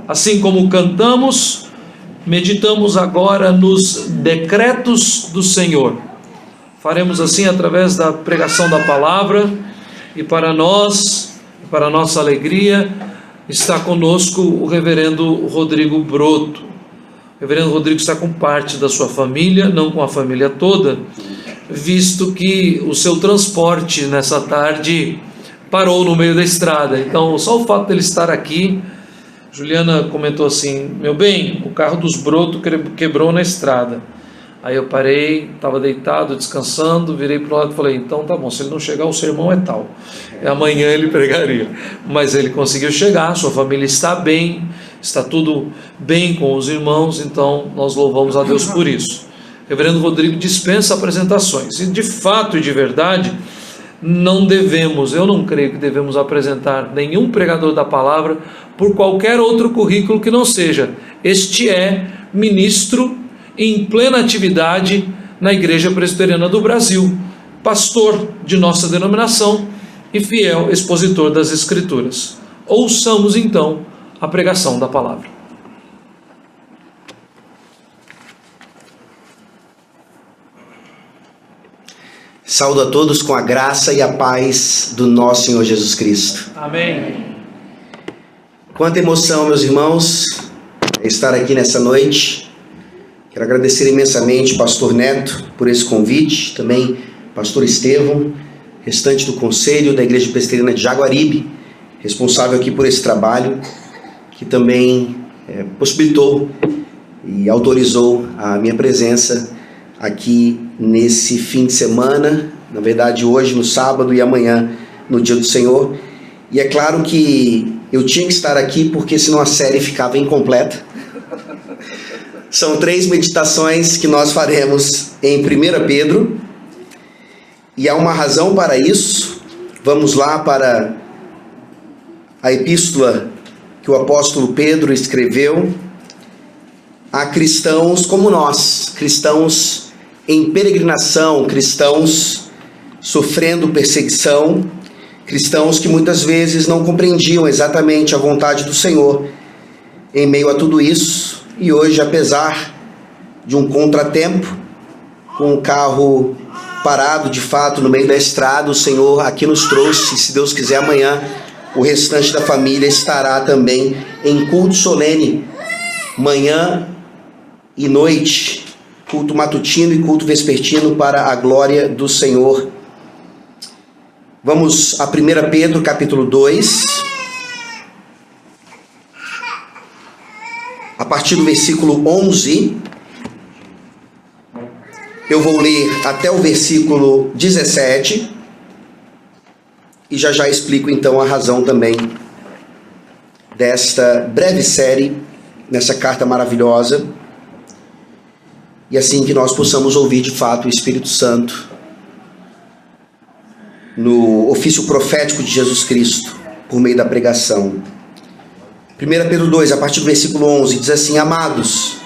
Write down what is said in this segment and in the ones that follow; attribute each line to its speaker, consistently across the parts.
Speaker 1: Assim como cantamos, meditamos agora nos decretos do Senhor. Faremos assim através da pregação da palavra, e para nós, para nossa alegria, está conosco o reverendo Rodrigo Broto. O reverendo Rodrigo está com parte da sua família, não com a família toda, visto que o seu transporte nessa tarde parou no meio da estrada. Então, só o fato dele estar aqui, Juliana comentou assim: meu bem, o carro dos Broto quebrou na estrada. Aí eu parei, estava deitado, descansando, virei para o lado e falei: então tá bom, se ele não chegar, o sermão é tal, amanhã ele pregaria. Mas ele conseguiu chegar, sua família está bem, está tudo bem com os irmãos, então nós louvamos a Deus por isso. O reverendo Rodrigo dispensa apresentações, e de fato e de verdade, eu não creio que devemos apresentar nenhum pregador da palavra por qualquer outro currículo que não seja: este é ministro em plena atividade na Igreja Presbiteriana do Brasil, pastor de nossa denominação e fiel expositor das Escrituras. Ouçamos então a pregação da palavra.
Speaker 2: Saúdo a todos com a graça e a paz do nosso Senhor Jesus Cristo.
Speaker 1: Amém.
Speaker 2: Quanta emoção, meus irmãos, estar aqui nessa noite. Quero agradecer imensamente pastor Neto por esse convite, também pastor Estevão, restante do conselho da Igreja Presbiteriana de Jaguaribe, responsável aqui por esse trabalho, que também possibilitou e autorizou a minha presença aqui nesse fim de semana, na verdade hoje no sábado e amanhã no dia do Senhor. E é claro que eu tinha que estar aqui porque senão a série ficava incompleta. São 3 meditações que nós faremos em 1 Pedro, e há uma razão para isso. Vamos lá para a epístola que o apóstolo Pedro escreveu a cristãos como nós, cristãos em peregrinação, cristãos sofrendo perseguição, cristãos que muitas vezes não compreendiam exatamente a vontade do Senhor em meio a tudo isso. E hoje, apesar de um contratempo, com o carro parado de fato no meio da estrada, o Senhor aqui nos trouxe, e se Deus quiser amanhã o restante da família estará também em culto solene, manhã e noite, culto matutino e culto vespertino para a glória do Senhor. Vamos a 1 Pedro capítulo 2, a partir do versículo 11, eu vou ler até o versículo 17, e já explico então a razão também desta breve série, nessa carta maravilhosa, e assim que nós possamos ouvir de fato o Espírito Santo no ofício profético de Jesus Cristo, por meio da pregação. 1 Pedro 2, a partir do versículo 11, diz assim: amados,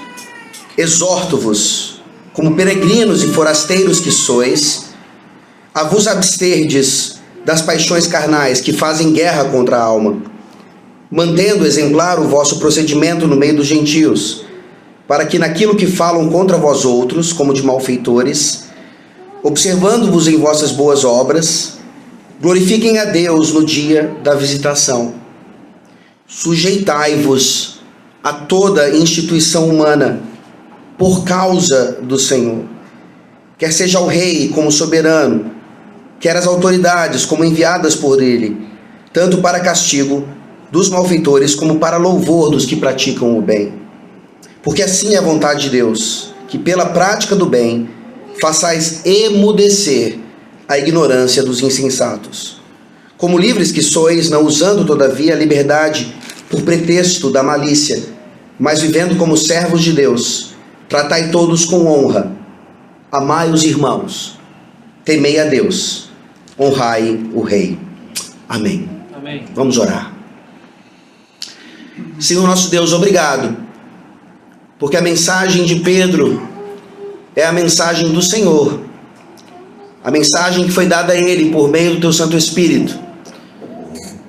Speaker 2: exorto-vos, como peregrinos e forasteiros que sois, a vos absterdes das paixões carnais que fazem guerra contra a alma, mantendo exemplar o vosso procedimento no meio dos gentios, para que naquilo que falam contra vós outros, como de malfeitores, observando-vos em vossas boas obras, glorifiquem a Deus no dia da visitação. Sujeitai-vos a toda instituição humana por causa do Senhor, quer seja o rei como soberano, quer as autoridades como enviadas por ele, tanto para castigo dos malfeitores como para louvor dos que praticam o bem. Porque assim é a vontade de Deus, que pela prática do bem façais emudecer a ignorância dos insensatos. Como livres que sois, não usando todavia a liberdade por pretexto da malícia, mas vivendo como servos de Deus, tratai todos com honra, amai os irmãos, temei a Deus, honrai o Rei. Amém.
Speaker 1: Amém.
Speaker 2: Vamos orar. Senhor nosso Deus, obrigado, porque a mensagem de Pedro é a mensagem do Senhor, a mensagem que foi dada a ele por meio do Teu Santo Espírito.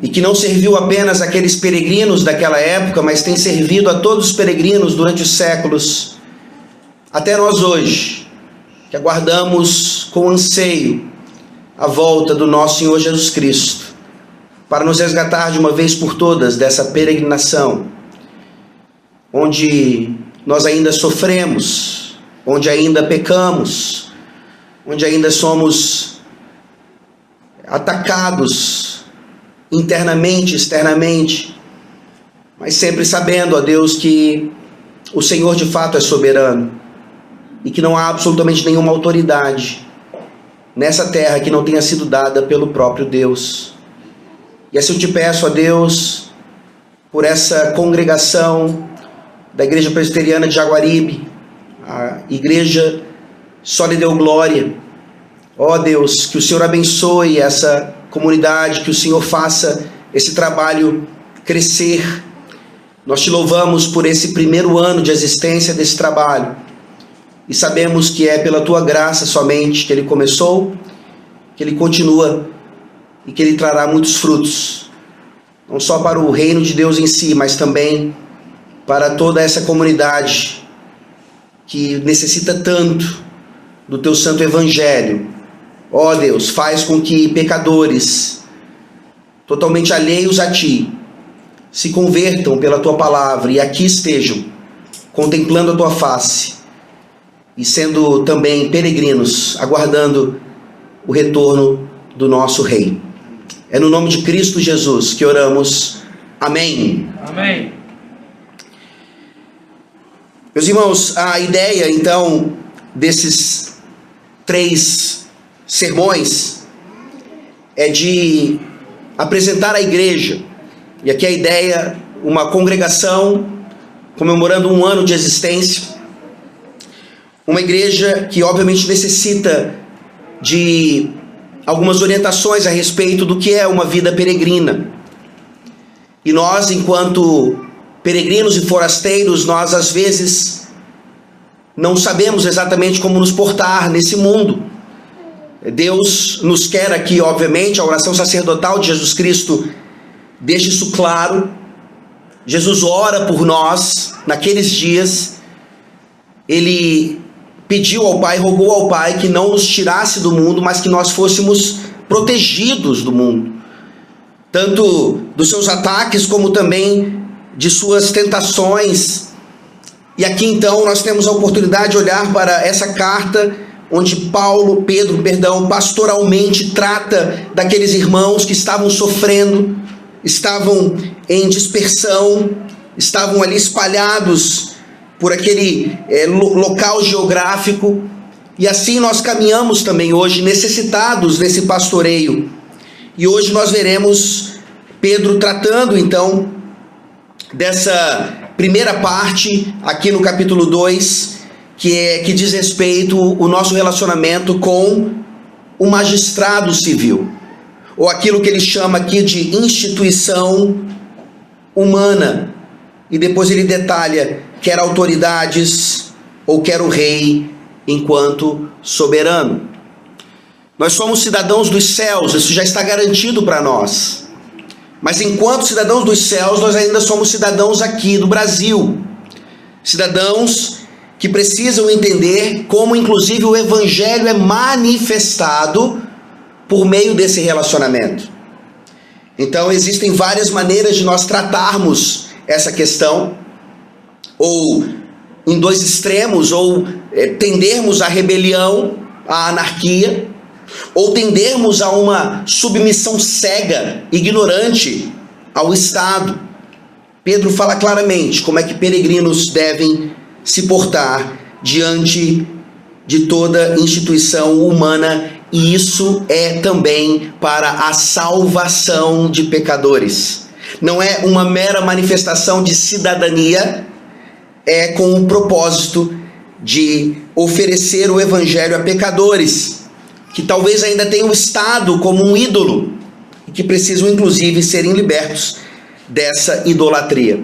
Speaker 2: e que não serviu apenas àqueles peregrinos daquela época, mas tem servido a todos os peregrinos durante os séculos, até nós hoje, que aguardamos com anseio a volta do nosso Senhor Jesus Cristo, para nos resgatar de uma vez por todas dessa peregrinação, onde nós ainda sofremos, onde ainda pecamos, onde ainda somos atacados internamente, externamente, mas sempre sabendo, ó Deus, que o Senhor de fato é soberano e que não há absolutamente nenhuma autoridade nessa terra que não tenha sido dada pelo próprio Deus. E assim eu te peço, ó Deus, por essa congregação da Igreja Presbiteriana de Jaguaribe, a Igreja Só lhe deu glória. Ó Deus, que o Senhor abençoe essa comunidade, que o Senhor faça esse trabalho crescer. Nós te louvamos por esse primeiro ano de existência desse trabalho e sabemos que é pela tua graça somente que ele começou, que ele continua e que ele trará muitos frutos, não só para o reino de Deus em si, mas também para toda essa comunidade que necessita tanto do teu santo evangelho. Ó Deus, faz com que pecadores totalmente alheios a ti se convertam pela tua palavra e aqui estejam contemplando a tua face e sendo também peregrinos, aguardando o retorno do nosso Rei. É no nome de Cristo Jesus que oramos. Amém.
Speaker 1: Amém.
Speaker 2: Meus irmãos, a ideia então desses 3 sermões é de apresentar a igreja, e aqui a ideia, uma congregação comemorando 1 ano de existência, uma igreja que obviamente necessita de algumas orientações a respeito do que é uma vida peregrina. E nós, enquanto peregrinos e forasteiros, nós às vezes não sabemos exatamente como nos portar nesse mundo. Deus nos quer aqui, obviamente, a oração sacerdotal de Jesus Cristo deixa isso claro. Jesus ora por nós naqueles dias. Ele pediu ao Pai, rogou ao Pai que não nos tirasse do mundo, mas que nós fôssemos protegidos do mundo, tanto dos seus ataques como também de suas tentações. E aqui então nós temos a oportunidade de olhar para essa carta onde Pedro, pastoralmente trata daqueles irmãos que estavam sofrendo, estavam em dispersão, estavam ali espalhados por aquele local geográfico, e assim nós caminhamos também hoje necessitados desse pastoreio. E hoje nós veremos Pedro tratando então dessa primeira parte aqui no capítulo 2, que diz respeito ao nosso relacionamento com o magistrado civil, ou aquilo que ele chama aqui de instituição humana, e depois ele detalha quer autoridades ou quer o rei enquanto soberano. Nós somos cidadãos dos céus, isso já está garantido para nós. Mas enquanto cidadãos dos céus, nós ainda somos cidadãos aqui do Brasil. Cidadãos que precisam entender como inclusive o evangelho é manifestado por meio desse relacionamento. Então existem várias maneiras de nós tratarmos essa questão, ou em 2 extremos, ou tendermos à rebelião, à anarquia, ou tendermos a uma submissão cega, ignorante ao Estado. Pedro fala claramente como é que peregrinos devem se portar diante de toda instituição humana, e isso é também para a salvação de pecadores. Não é uma mera manifestação de cidadania, é com o propósito de oferecer o evangelho a pecadores que talvez ainda tenham o Estado como um ídolo e que precisam inclusive serem libertos dessa idolatria.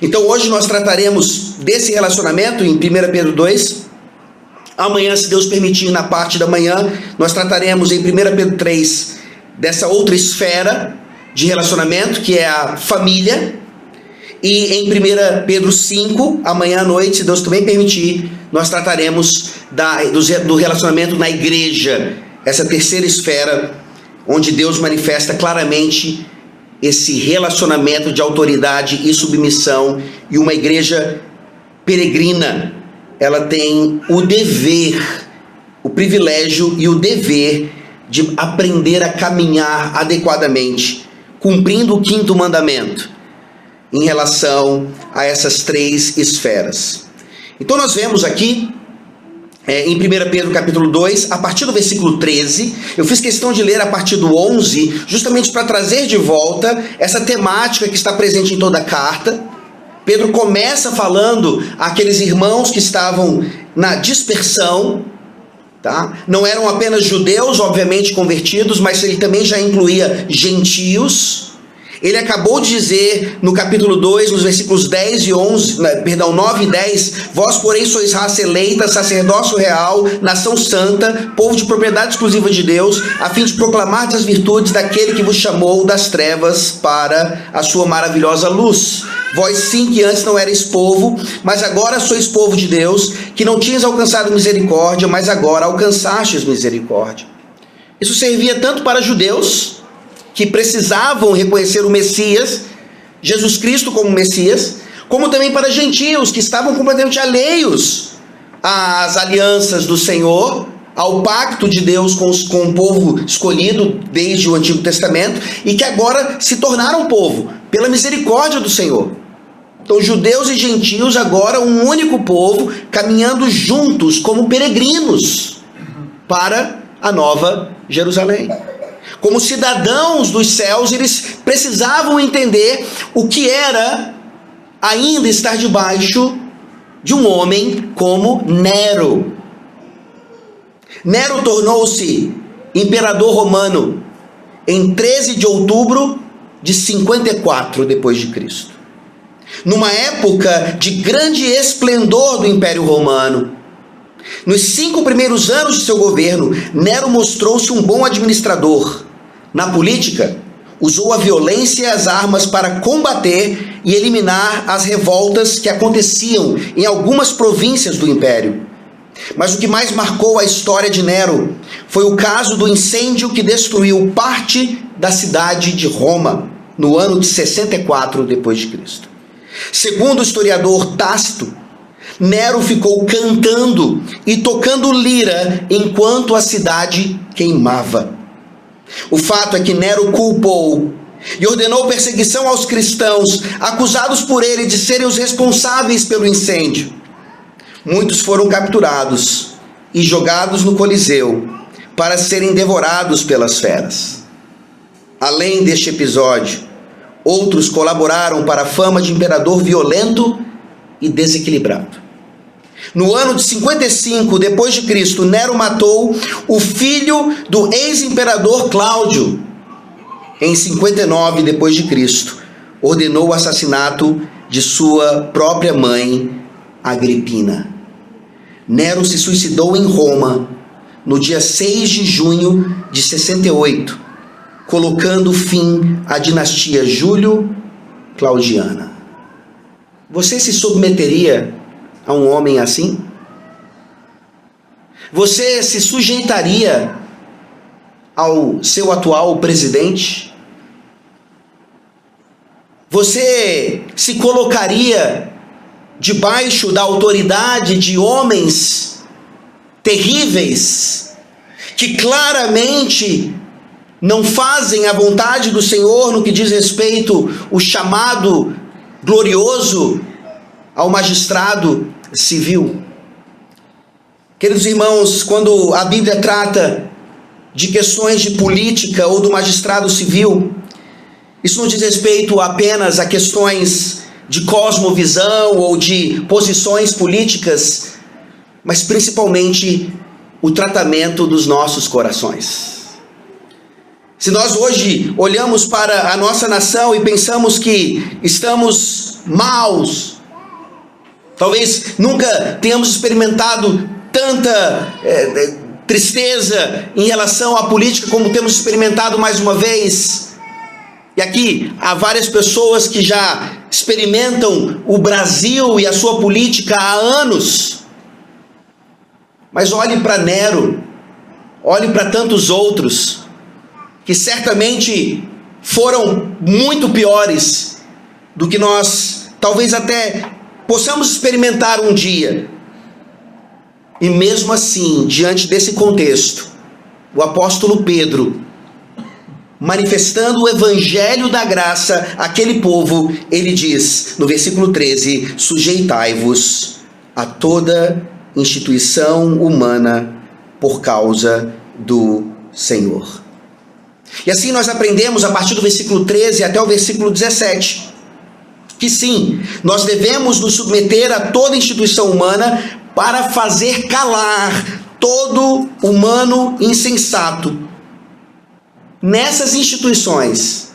Speaker 2: Então hoje nós trataremos desse relacionamento em 1 Pedro 2. Amanhã, se Deus permitir, na parte da manhã, nós trataremos em 1 Pedro 3 dessa outra esfera, de relacionamento, que é a família. E em 1 Pedro 5, amanhã à noite, se Deus também permitir, nós trataremos do relacionamento na igreja, essa terceira esfera, onde Deus manifesta claramente esse relacionamento de autoridade e submissão. E uma igreja peregrina, ela tem o dever, o privilégio e o dever de aprender a caminhar adequadamente, cumprindo o 5º mandamento, em relação a essas 3 esferas. Então nós vemos aqui, em 1 Pedro capítulo 2, a partir do versículo 13, eu fiz questão de ler a partir do 11, justamente para trazer de volta essa temática que está presente em toda a carta. Pedro começa falando àqueles irmãos que estavam na dispersão, tá? Não eram apenas judeus, obviamente, convertidos, mas ele também já incluía gentios. Ele acabou de dizer no capítulo 2, nos versículos 9 e 10, vós, porém, sois raça eleita, sacerdócio real, nação santa, povo de propriedade exclusiva de Deus, a fim de proclamar as virtudes daquele que vos chamou das trevas para a sua maravilhosa luz. Vós sim que antes não erais povo, mas agora sois povo de Deus, que não tinhas alcançado misericórdia, mas agora alcançastes misericórdia. Isso servia tanto para judeus, que precisavam reconhecer o Messias, Jesus Cristo como Messias, como também para gentios, que estavam completamente alheios às alianças do Senhor, ao pacto de Deus com o povo escolhido desde o Antigo Testamento, e que agora se tornaram povo, pela misericórdia do Senhor. Então, judeus e gentios agora um único povo, caminhando juntos como peregrinos para a Nova Jerusalém. Como cidadãos dos céus, eles precisavam entender o que era ainda estar debaixo de um homem como Nero. Nero tornou-se imperador romano em 13 de outubro de 54 depois de Cristo. Numa época de grande esplendor do Império Romano. Nos 5 primeiros anos de seu governo, Nero mostrou-se um bom administrador. Na política, usou a violência e as armas para combater e eliminar as revoltas que aconteciam em algumas províncias do Império. Mas o que mais marcou a história de Nero foi o caso do incêndio que destruiu parte da cidade de Roma, no ano de 64 depois de Cristo. Segundo o historiador Tácito, Nero ficou cantando e tocando lira enquanto a cidade queimava. O fato é que Nero culpou e ordenou perseguição aos cristãos, acusados por ele de serem os responsáveis pelo incêndio. Muitos foram capturados e jogados no Coliseu para serem devorados pelas feras. Além deste episódio, outros colaboraram para a fama de imperador violento e desequilibrado. No ano de 55 depois de Cristo, Nero matou o filho do ex-imperador Cláudio. Em 59 depois de Cristo, ordenou o assassinato de sua própria mãe, Agripina. Nero se suicidou em Roma no dia 6 de junho de 68, colocando fim à dinastia Júlio-Claudiana. Você se submeteria a um homem assim? Você se sujeitaria ao seu atual presidente? Você se colocaria debaixo da autoridade de homens terríveis, que claramente não fazem a vontade do Senhor no que diz respeito ao chamado glorioso ao magistrado civil? Queridos irmãos, quando a Bíblia trata de questões de política ou do magistrado civil, isso não diz respeito apenas a questões de cosmovisão ou de posições políticas, mas principalmente o tratamento dos nossos corações. Se nós hoje olhamos para a nossa nação e pensamos que estamos maus, talvez nunca tenhamos experimentado tanta tristeza em relação à política como temos experimentado mais uma vez, E aqui há várias pessoas que já experimentam o Brasil e a sua política há anos. Mas olhe para Nero, olhe para tantos outros, que certamente foram muito piores do que nós talvez até possamos experimentar um dia. E mesmo assim, diante desse contexto, o apóstolo Pedro, manifestando o evangelho da graça àquele povo, ele diz no versículo 13: sujeitai-vos a toda instituição humana por causa do Senhor. E assim nós aprendemos a partir do versículo 13 até o versículo 17, que sim, nós devemos nos submeter a toda instituição humana para fazer calar todo humano insensato nessas instituições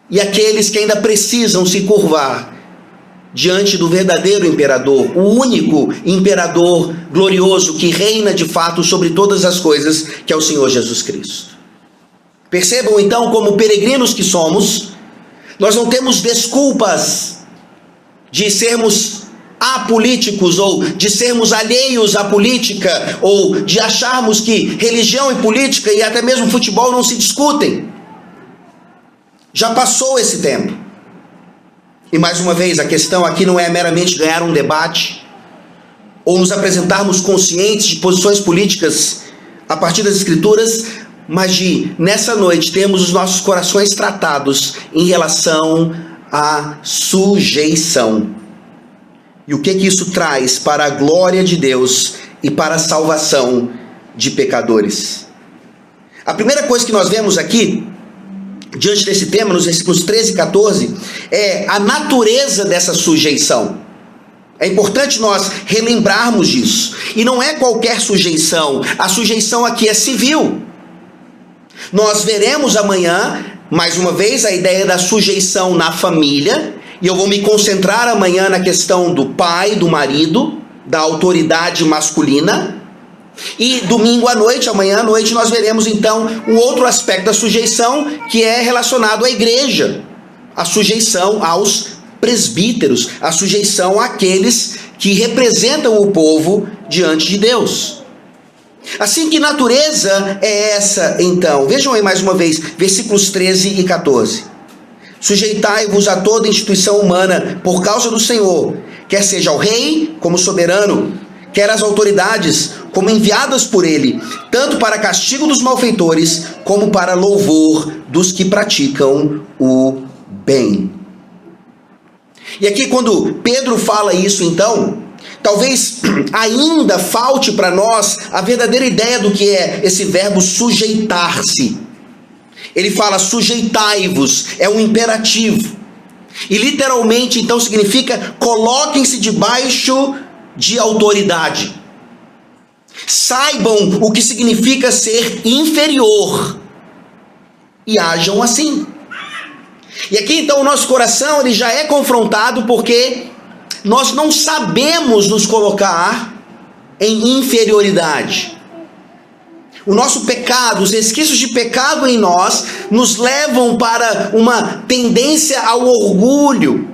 Speaker 2: e aqueles que ainda precisam se curvar diante do verdadeiro imperador, o único imperador glorioso que reina de fato sobre todas as coisas, que é o Senhor Jesus Cristo. Percebam então, como peregrinos que somos, nós não temos desculpas de sermos apolíticos, ou de sermos alheios à política, ou de acharmos que religião e política e até mesmo futebol não se discutem. Já passou esse tempo. E mais uma vez, a questão aqui não é meramente ganhar um debate, ou nos apresentarmos conscientes de posições políticas a partir das Escrituras, mas de, nessa noite, termos os nossos corações tratados em relação à sujeição. E o que isso traz para a glória de Deus e para a salvação de pecadores? A primeira coisa que nós vemos aqui, diante desse tema, nos versículos 13 e 14, é a natureza dessa sujeição. É importante nós relembrarmos disso. E não é qualquer sujeição. A sujeição aqui é civil. Nós veremos amanhã, mais uma vez, a ideia da sujeição na família. E eu vou me concentrar amanhã na questão do pai, do marido, da autoridade masculina. E domingo à noite, amanhã à noite, nós veremos então um outro aspecto da sujeição, que é relacionado à igreja. A sujeição aos presbíteros, a sujeição àqueles que representam o povo diante de Deus. Assim, que natureza é essa então? Vejam aí mais uma vez, versículos 13 e 14. Sujeitai-vos a toda instituição humana por causa do Senhor, quer seja ao rei como soberano, quer as autoridades como enviadas por ele, tanto para castigo dos malfeitores, como para louvor dos que praticam o bem. E aqui, quando Pedro fala isso, então, talvez ainda falte para nós a verdadeira ideia do que é esse verbo sujeitar-se. Ele fala sujeitai-vos, é um imperativo. E literalmente, então, significa coloquem-se debaixo de autoridade. Saibam o que significa ser inferior e ajam assim. E aqui então o nosso coração ele já é confrontado porque nós não sabemos nos colocar em inferioridade. O nosso pecado, os resquícios de pecado em nós nos levam para uma tendência ao orgulho,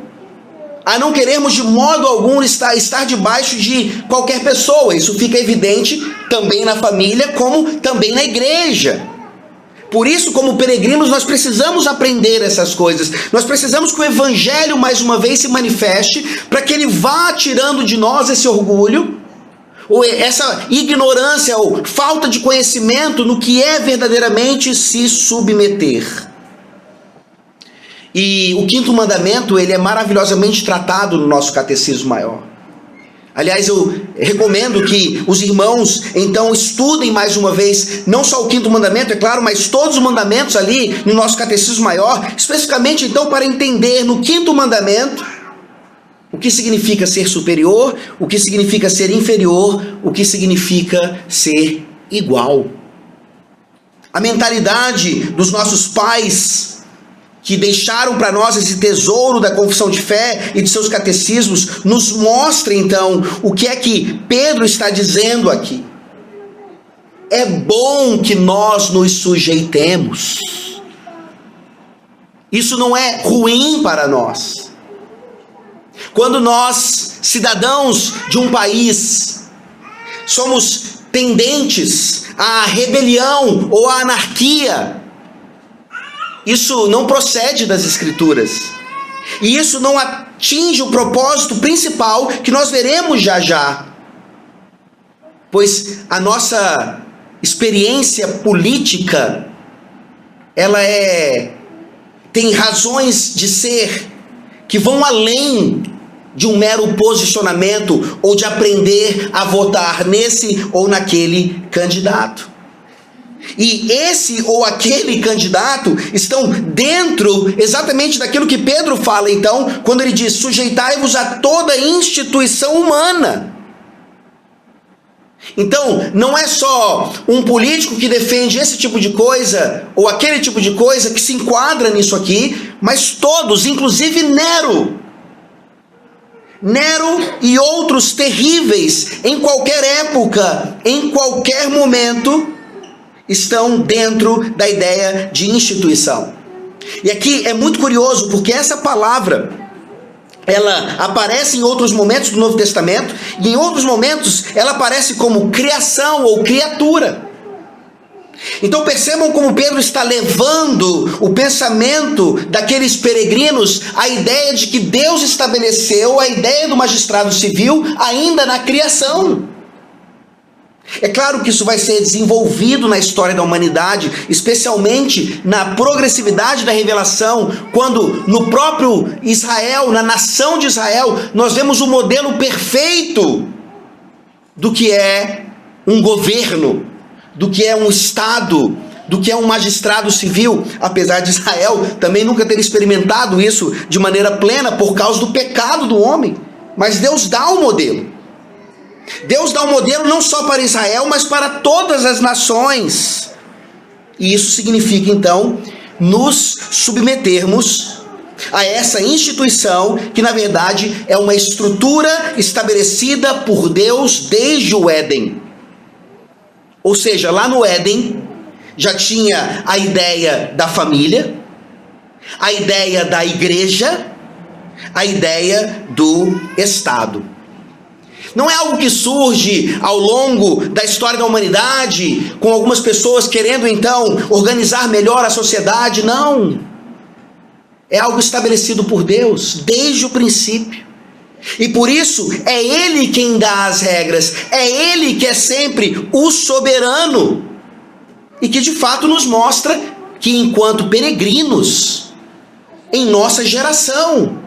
Speaker 2: a não queremos de modo algum estar debaixo de qualquer pessoa. Isso fica evidente também na família, como também na igreja. Por isso, como peregrinos, nós precisamos aprender essas coisas. Nós precisamos que o evangelho, mais uma vez, se manifeste, para que ele vá tirando de nós esse orgulho, ou essa ignorância, ou falta de conhecimento no que é verdadeiramente se submeter. E o quinto mandamento, ele é maravilhosamente tratado no nosso catecismo maior. Aliás, eu recomendo que os irmãos, então, estudem mais uma vez, não só o quinto mandamento, é claro, mas todos os mandamentos ali no nosso catecismo maior, especificamente, então, para entender no quinto mandamento o que significa ser superior, o que significa ser inferior, o que significa ser igual. A mentalidade dos nossos pais, que deixaram para nós esse tesouro da confissão de fé e de seus catecismos, nos mostra então o que é que Pedro está dizendo aqui. É bom que nós nos sujeitemos. Isso não é ruim para nós. Quando nós, cidadãos de um país, somos tendentes à rebelião ou à anarquia, isso não procede das Escrituras. E isso não atinge o propósito principal que nós veremos já já. Pois a nossa experiência política, ela tem razões de ser que vão além de um mero posicionamento ou de aprender a votar nesse ou naquele candidato. E esse ou aquele candidato estão dentro exatamente daquilo que Pedro fala, então, quando ele diz: sujeitai-vos a toda instituição humana. Então, não é só um político que defende esse tipo de coisa ou aquele tipo de coisa que se enquadra nisso aqui, mas todos, inclusive Nero e outros terríveis, em qualquer época, em qualquer momento, estão dentro da ideia de instituição. E aqui é muito curioso, porque essa palavra, ela aparece em outros momentos do Novo Testamento, e em outros momentos ela aparece como criação ou criatura. Então percebam como Pedro está levando o pensamento daqueles peregrinos à ideia de que Deus estabeleceu a ideia do magistrado civil ainda na criação. É claro que isso vai ser desenvolvido na história da humanidade, especialmente na progressividade da revelação, quando no próprio Israel, na nação de Israel, nós vemos o modelo perfeito do que é um governo, do que é um Estado, do que é um magistrado civil, apesar de Israel também nunca ter experimentado isso de maneira plena por causa do pecado do homem. Mas Deus dá o modelo. Deus dá um modelo não só para Israel, mas para todas as nações. E isso significa, então, nos submetermos a essa instituição que, na verdade, é uma estrutura estabelecida por Deus desde o Éden. Ou seja, lá no Éden já tinha a ideia da família, a ideia da igreja, a ideia do Estado. Não é algo que surge ao longo da história da humanidade, com algumas pessoas querendo então organizar melhor a sociedade, não. É algo estabelecido por Deus desde o princípio. E por isso é Ele quem dá as regras, é Ele que é sempre o soberano, e que de fato nos mostra que enquanto peregrinos em nossa geração,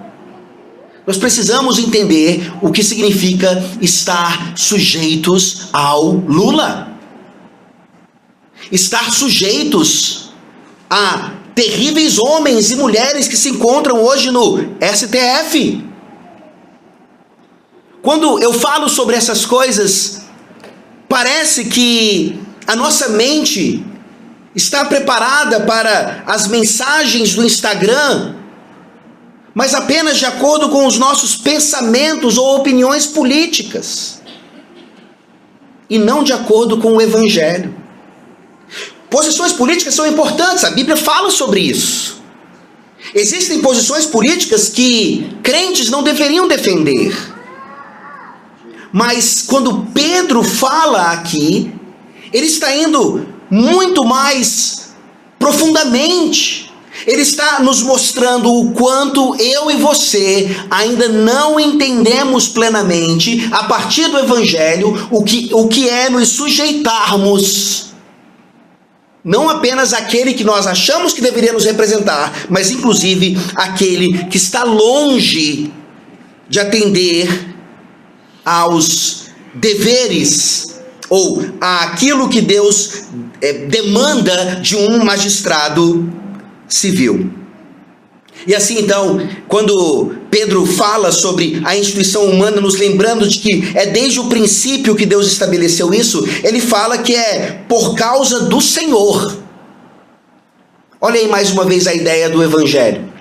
Speaker 2: nós precisamos entender o que significa estar sujeitos ao Lula. Estar sujeitos a terríveis homens e mulheres que se encontram hoje no STF. Quando eu falo sobre essas coisas, parece que a nossa mente está preparada para as mensagens do Instagram, mas apenas de acordo com os nossos pensamentos ou opiniões políticas, e não de acordo com o Evangelho. Posições políticas são importantes, a Bíblia fala sobre isso. Existem posições políticas que crentes não deveriam defender. Mas quando Pedro fala aqui, ele está indo muito mais profundamente. Ele está nos mostrando o quanto eu e você ainda não entendemos plenamente, a partir do Evangelho, o que é nos sujeitarmos, não apenas aquele que nós achamos que deveria nos representar, mas inclusive aquele que está longe de atender aos deveres ou àquilo que Deus demanda de um magistrado civil. E assim então, quando Pedro fala sobre a instituição humana, nos lembrando de que é desde o princípio que Deus estabeleceu isso, ele fala que é por causa do Senhor. Olha aí mais uma vez a ideia do Evangelho.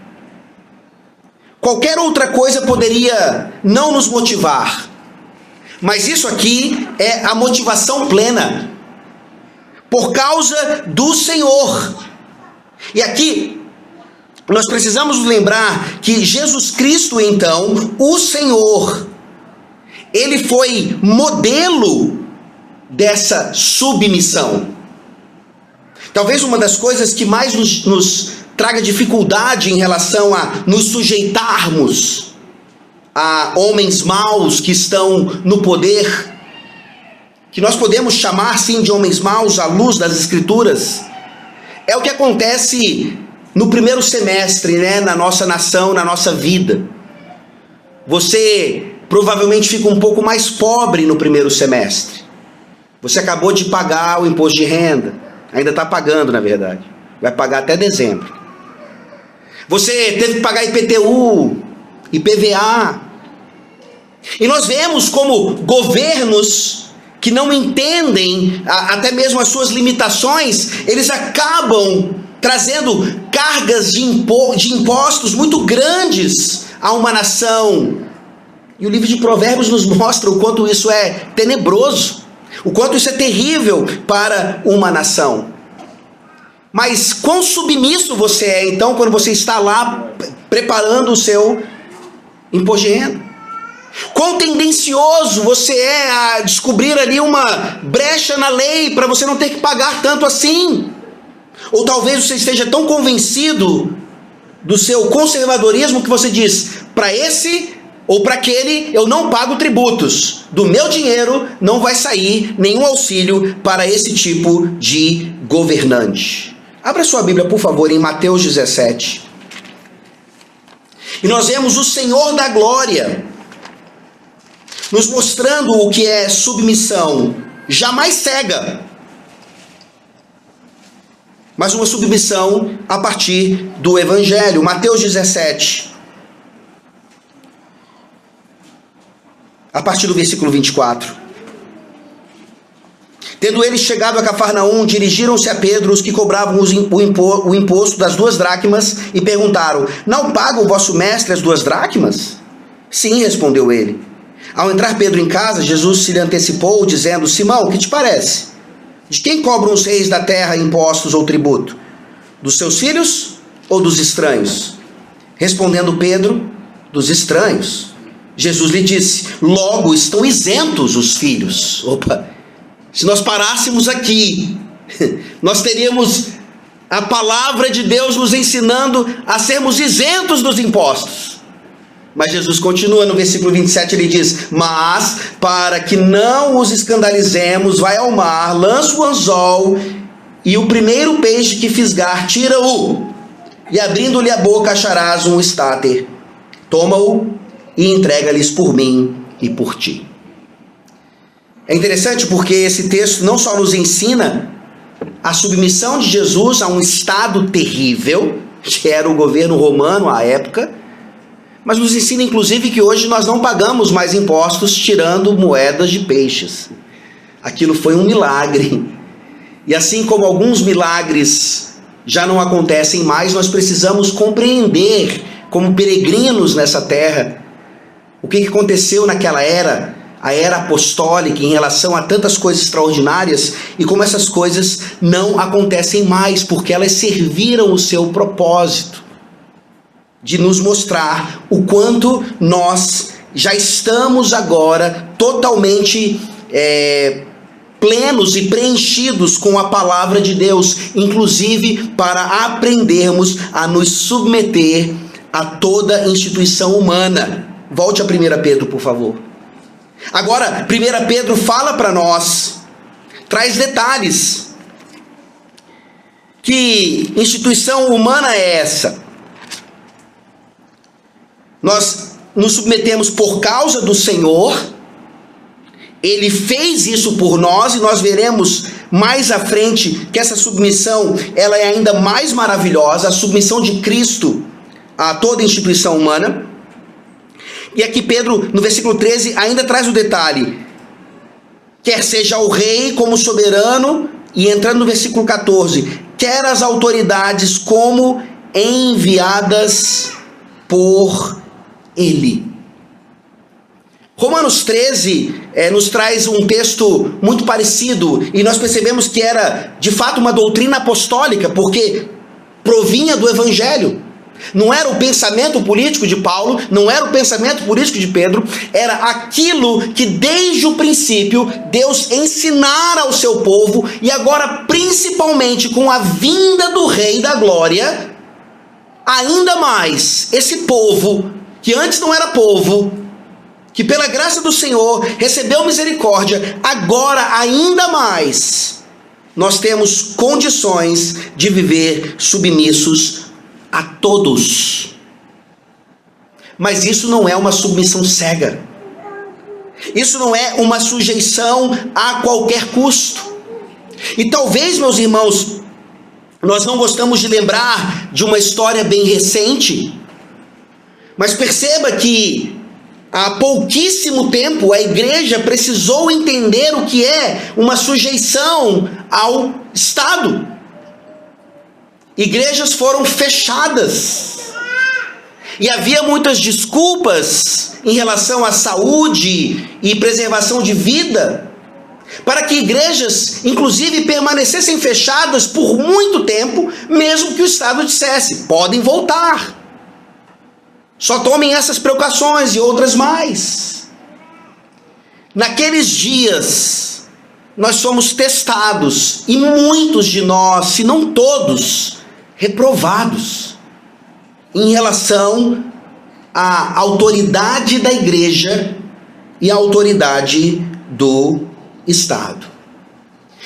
Speaker 2: Qualquer outra coisa poderia não nos motivar, mas isso aqui é a motivação plena. Por causa do Senhor. E aqui, nós precisamos lembrar que Jesus Cristo, então, o Senhor, ele foi modelo dessa submissão. Talvez uma das coisas que mais nos traga dificuldade em relação a nos sujeitarmos a homens maus que estão no poder, que nós podemos chamar sim de homens maus à luz das Escrituras, é o que acontece no primeiro semestre, né, na nossa nação, na nossa vida. Você provavelmente fica um pouco mais pobre no primeiro semestre. Você acabou de pagar o imposto de renda, ainda está pagando, na verdade, vai pagar até dezembro. Você teve que pagar IPTU, IPVA. E nós vemos como governos que não entendem até mesmo as suas limitações, eles acabam trazendo cargas de impostos muito grandes a uma nação. E o livro de Provérbios nos mostra o quanto isso é tenebroso, o quanto isso é terrível para uma nação. Mas quão submisso você é, então, quando você está lá preparando o seu imposto de renda? Quão tendencioso você é a descobrir ali uma brecha na lei para você não ter que pagar tanto assim? Ou talvez você esteja tão convencido do seu conservadorismo que você diz, para esse ou para aquele eu não pago tributos, do meu dinheiro não vai sair nenhum auxílio para esse tipo de governante. Abra sua Bíblia, por favor, em Mateus 17. E nós vemos o Senhor da glória nos mostrando o que é submissão, jamais cega, mas uma submissão a partir do Evangelho. Mateus 17, a partir do versículo 24. Tendo eles chegado a Cafarnaum, dirigiram-se a Pedro os que cobravam o imposto das 2 dracmas e perguntaram: não paga o vosso mestre as 2 dracmas? Sim, respondeu ele. Ao entrar Pedro em casa, Jesus se lhe antecipou, dizendo: Simão, o que te parece? De quem cobram os reis da terra impostos ou tributo? Dos seus filhos ou dos estranhos? Respondendo Pedro: dos estranhos. Jesus lhe disse: logo estão isentos os filhos. Se nós parássemos aqui, nós teríamos a palavra de Deus nos ensinando a sermos isentos dos impostos. Mas Jesus continua no versículo 27, ele diz: mas para que não os escandalizemos, vai ao mar, lança o anzol, e o primeiro peixe que fisgar, tira-o, e abrindo-lhe a boca acharás um estáter. Toma-o e entrega-lhes por mim e por ti. É interessante porque esse texto não só nos ensina a submissão de Jesus a um estado terrível, que era o governo romano à época, mas nos ensina inclusive que hoje nós não pagamos mais impostos tirando moedas de peixes. Aquilo foi um milagre. E assim como alguns milagres já não acontecem mais, nós precisamos compreender, como peregrinos nessa terra, o que aconteceu naquela era, a era apostólica, em relação a tantas coisas extraordinárias, e como essas coisas não acontecem mais, porque elas serviram o seu propósito de nos mostrar o quanto nós já estamos agora totalmente plenos e preenchidos com a palavra de Deus, inclusive para aprendermos a nos submeter a toda instituição humana. Volte a 1 Pedro, por favor. Agora, 1 Pedro fala para nós, traz detalhes. Que instituição humana é essa? Nós nos submetemos por causa do Senhor. Ele fez isso por nós, e nós veremos mais à frente que essa submissão ela é ainda mais maravilhosa, a submissão de Cristo a toda instituição humana. E aqui Pedro, no versículo 13, ainda traz o detalhe: quer seja o rei como soberano, e entrando no versículo 14, quer as autoridades como enviadas por ele. Romanos 13 nos traz um texto muito parecido, e nós percebemos que era de fato uma doutrina apostólica, porque provinha do Evangelho. Não era o pensamento político de Paulo, não era o pensamento político de Pedro, era aquilo que desde o princípio Deus ensinara ao seu povo, e agora principalmente com a vinda do Rei da Glória, ainda mais esse povo, que antes não era povo, que pela graça do Senhor recebeu misericórdia, agora ainda mais nós temos condições de viver submissos a todos. Mas isso não é uma submissão cega. Isso não é uma sujeição a qualquer custo. E talvez, meus irmãos, nós não gostamos de lembrar de uma história bem recente, mas perceba que há pouquíssimo tempo a igreja precisou entender o que é uma sujeição ao Estado. Igrejas foram fechadas e havia muitas desculpas em relação à saúde e preservação de vida, para que igrejas, inclusive, permanecessem fechadas por muito tempo, mesmo que o Estado dissesse: podem voltar. Só tomem essas precauções e outras mais. Naqueles dias, nós somos testados, e muitos de nós, se não todos, reprovados em relação à autoridade da igreja e à autoridade do Estado.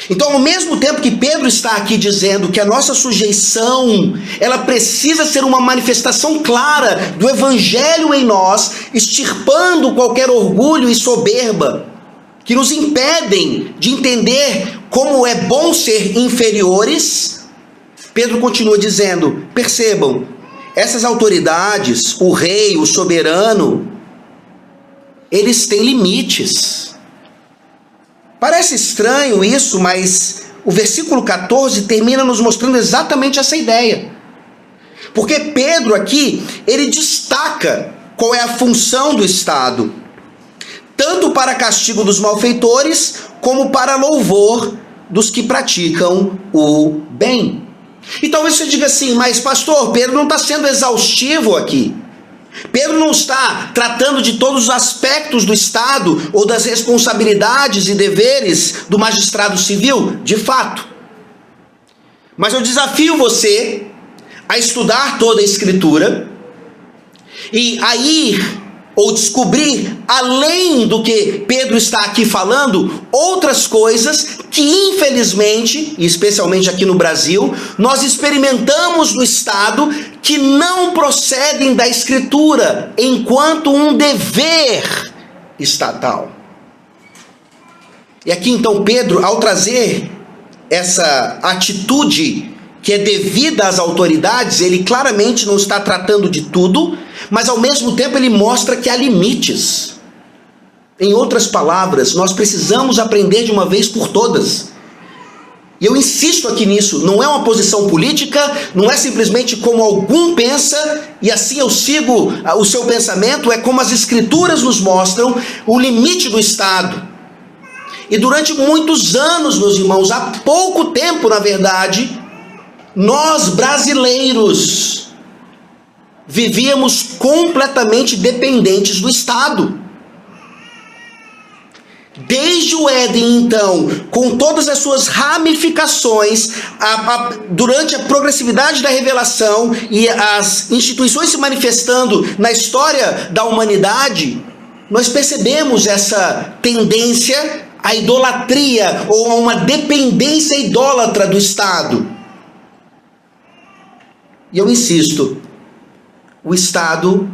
Speaker 2: Então, ao mesmo tempo que Pedro está aqui dizendo que a nossa sujeição, ela precisa ser uma manifestação clara do evangelho em nós, extirpando qualquer orgulho e soberba que nos impedem de entender como é bom ser inferiores, Pedro continua dizendo: percebam, essas autoridades, o rei, o soberano, eles têm limites. Parece estranho isso, mas o versículo 14 termina nos mostrando exatamente essa ideia. Porque Pedro aqui, ele destaca qual é a função do Estado, tanto para castigo dos malfeitores, como para louvor dos que praticam o bem. E talvez você diga assim: mas pastor, Pedro não está sendo exaustivo aqui. Pedro não está tratando de todos os aspectos do Estado ou das responsabilidades e deveres do magistrado civil, de fato. Mas eu desafio você a estudar toda a Escritura e a ir ou descobrir, além do que Pedro está aqui falando, outras coisas que infelizmente, e especialmente aqui no Brasil, nós experimentamos no Estado que não procedem da Escritura, enquanto um dever estatal. E aqui então Pedro, ao trazer essa atitude que é devida às autoridades, ele claramente não está tratando de tudo, mas ao mesmo tempo ele mostra que há limites. Em outras palavras, nós precisamos aprender de uma vez por todas. E eu insisto aqui nisso, não é uma posição política, não é simplesmente como algum pensa, e assim eu sigo o seu pensamento, é como as Escrituras nos mostram o limite do Estado. E durante muitos anos, meus irmãos, há pouco tempo, na verdade, nós brasileiros vivíamos completamente dependentes do Estado. Desde o Éden, então, com todas as suas ramificações, durante a progressividade da revelação e as instituições se manifestando na história da humanidade, nós percebemos essa tendência à idolatria ou a uma dependência idólatra do Estado. E eu insisto, o Estado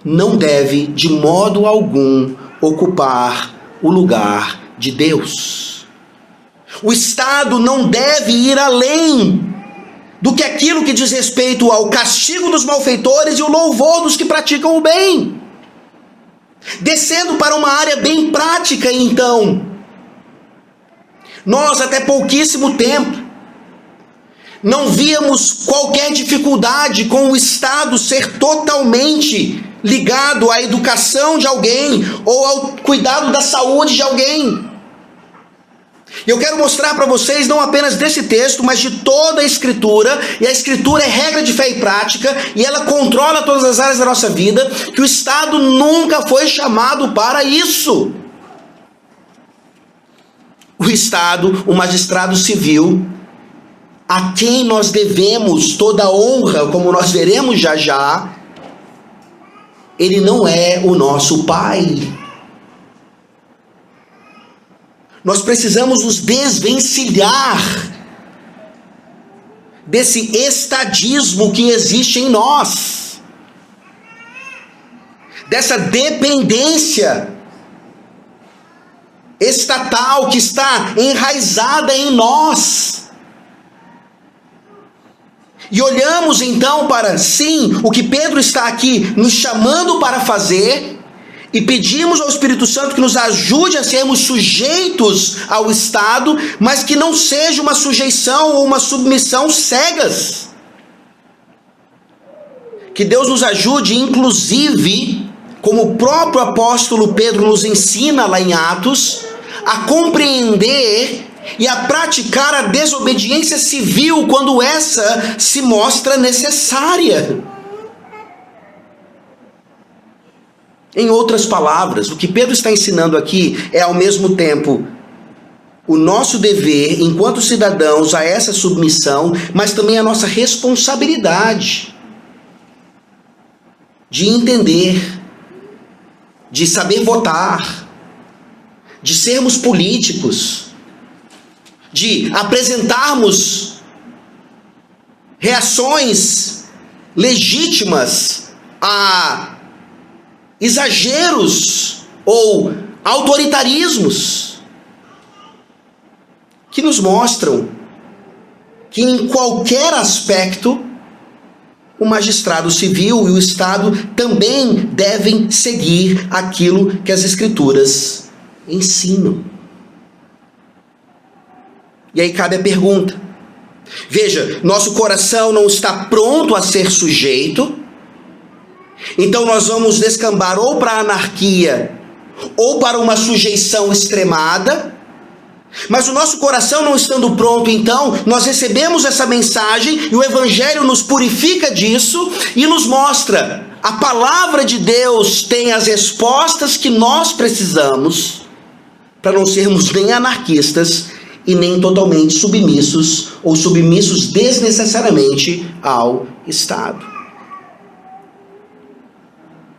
Speaker 2: não deve, de modo algum, ocupar o lugar de Deus. O Estado não deve ir além do que aquilo que diz respeito ao castigo dos malfeitores e o louvor dos que praticam o bem. Descendo para uma área bem prática, então, nós até pouquíssimo tempo não víamos qualquer dificuldade com o Estado ser totalmente ligado à educação de alguém ou ao cuidado da saúde de alguém. E eu quero mostrar para vocês, não apenas desse texto, mas de toda a Escritura, e a Escritura é regra de fé e prática, e ela controla todas as áreas da nossa vida, que o Estado nunca foi chamado para isso. O Estado, o magistrado civil, a quem nós devemos toda a honra, como nós veremos já já, ele não é o nosso pai. Nós precisamos nos desvencilhar desse estadismo que existe em nós, dessa dependência estatal que está enraizada em nós. E olhamos então para, sim, o que Pedro está aqui nos chamando para fazer, e pedimos ao Espírito Santo que nos ajude a sermos sujeitos ao Estado, mas que não seja uma sujeição ou uma submissão cegas. Que Deus nos ajude, inclusive, como o próprio apóstolo Pedro nos ensina lá em Atos, a compreender e a praticar a desobediência civil quando essa se mostra necessária. Em outras palavras, o que Pedro está ensinando aqui é ao mesmo tempo o nosso dever enquanto cidadãos a essa submissão, mas também a nossa responsabilidade de entender, de saber votar, de sermos políticos, de apresentarmos reações legítimas a exageros ou autoritarismos que nos mostram que em qualquer aspecto o magistrado civil e o Estado também devem seguir aquilo que as Escrituras ensinam. E aí cabe a pergunta. Veja, nosso coração não está pronto a ser sujeito, então nós vamos descambar ou para a anarquia ou para uma sujeição extremada. Mas o nosso coração não estando pronto, então nós recebemos essa mensagem e o Evangelho nos purifica disso e nos mostra: a palavra de Deus tem as respostas que nós precisamos para não sermos nem anarquistas e nem totalmente submissos ou submissos desnecessariamente ao Estado.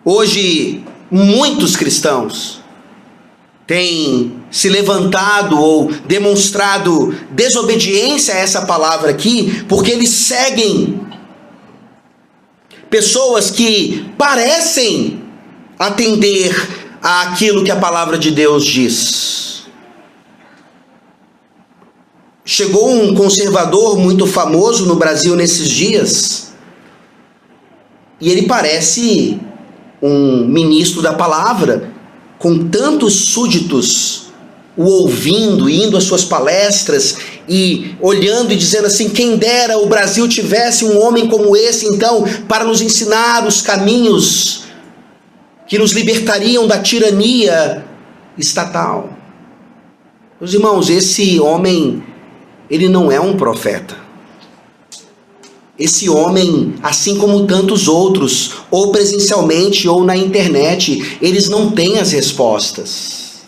Speaker 2: Hoje, muitos cristãos têm se levantado ou demonstrado desobediência a essa palavra aqui, porque eles seguem pessoas que parecem atender àquilo que a palavra de Deus diz. Chegou um conservador muito famoso no Brasil nesses dias, e ele parece um ministro da palavra, com tantos súditos o ouvindo, indo às suas palestras e olhando e dizendo assim: quem dera o Brasil tivesse um homem como esse, então, para nos ensinar os caminhos que nos libertariam da tirania estatal. Meus irmãos, esse homem, ele não é um profeta. Esse homem, assim como tantos outros, ou presencialmente ou na internet, eles não têm as respostas.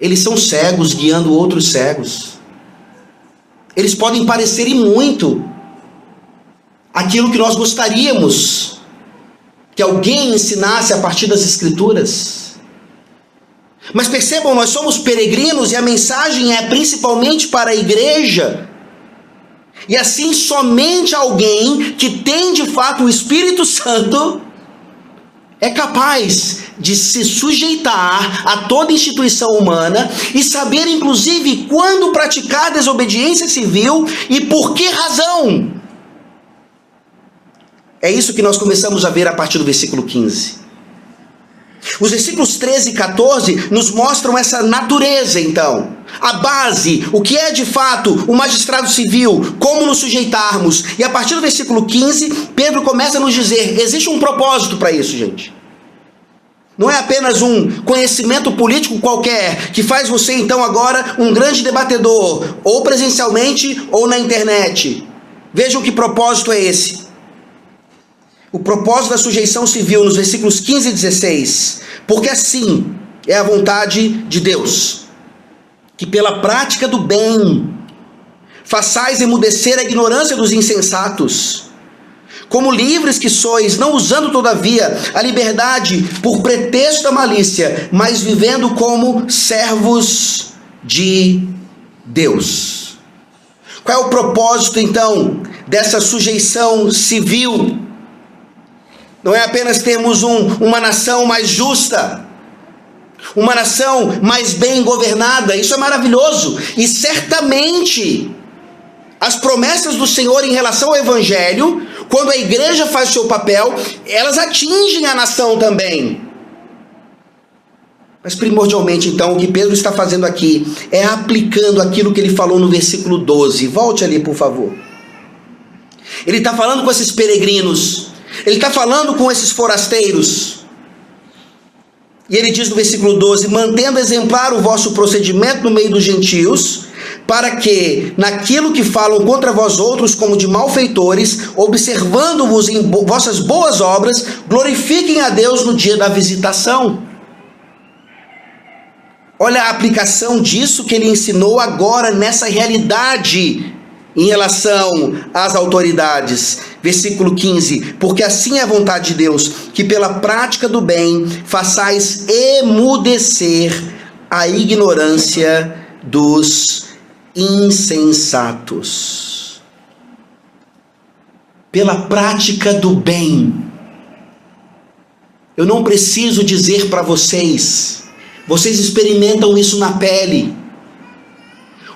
Speaker 2: Eles são cegos guiando outros cegos. Eles podem parecer e muito aquilo que nós gostaríamos que alguém ensinasse a partir das Escrituras. Mas percebam, nós somos peregrinos e a mensagem é principalmente para a igreja. E assim, somente alguém que tem de fato o Espírito Santo é capaz de se sujeitar a toda instituição humana e saber, inclusive, quando praticar desobediência civil e por que razão. É isso que nós começamos a ver a partir do versículo 15. Os versículos 13 e 14 nos mostram essa natureza, então. A base, o que é de fato o magistrado civil, como nos sujeitarmos. E a partir do versículo 15, Pedro começa a nos dizer: existe um propósito para isso, gente. Não é apenas um conhecimento político qualquer, que faz você então agora um grande debatedor, ou presencialmente ou na internet. Vejam que propósito é esse. O propósito da sujeição civil nos versículos 15 e 16. Porque assim é a vontade de Deus, que pela prática do bem façais emudecer a ignorância dos insensatos, como livres que sois, não usando todavia a liberdade por pretexto da malícia, mas vivendo como servos de Deus. Qual é o propósito então dessa sujeição civil? Não é apenas termos uma nação mais justa, uma nação mais bem governada. Isso é maravilhoso, e certamente as promessas do Senhor em relação ao Evangelho, quando a igreja faz o seu papel, elas atingem a nação também. Mas primordialmente então, o que Pedro está fazendo aqui é aplicando aquilo que ele falou no versículo 12. Volte ali, por favor. Ele está falando com esses peregrinos, ele está falando com esses forasteiros. E ele diz no versículo 12: mantendo exemplar o vosso procedimento no meio dos gentios, para que, naquilo que falam contra vós outros como de malfeitores, observando-vos em vossas boas obras, glorifiquem a Deus no dia da visitação. Olha a aplicação disso que ele ensinou agora nessa realidade em relação às autoridades. Versículo 15: porque assim é a vontade de Deus, que pela prática do bem façais emudecer a ignorância dos insensatos. Pela prática do bem. Eu não preciso dizer para vocês, vocês experimentam isso na pele,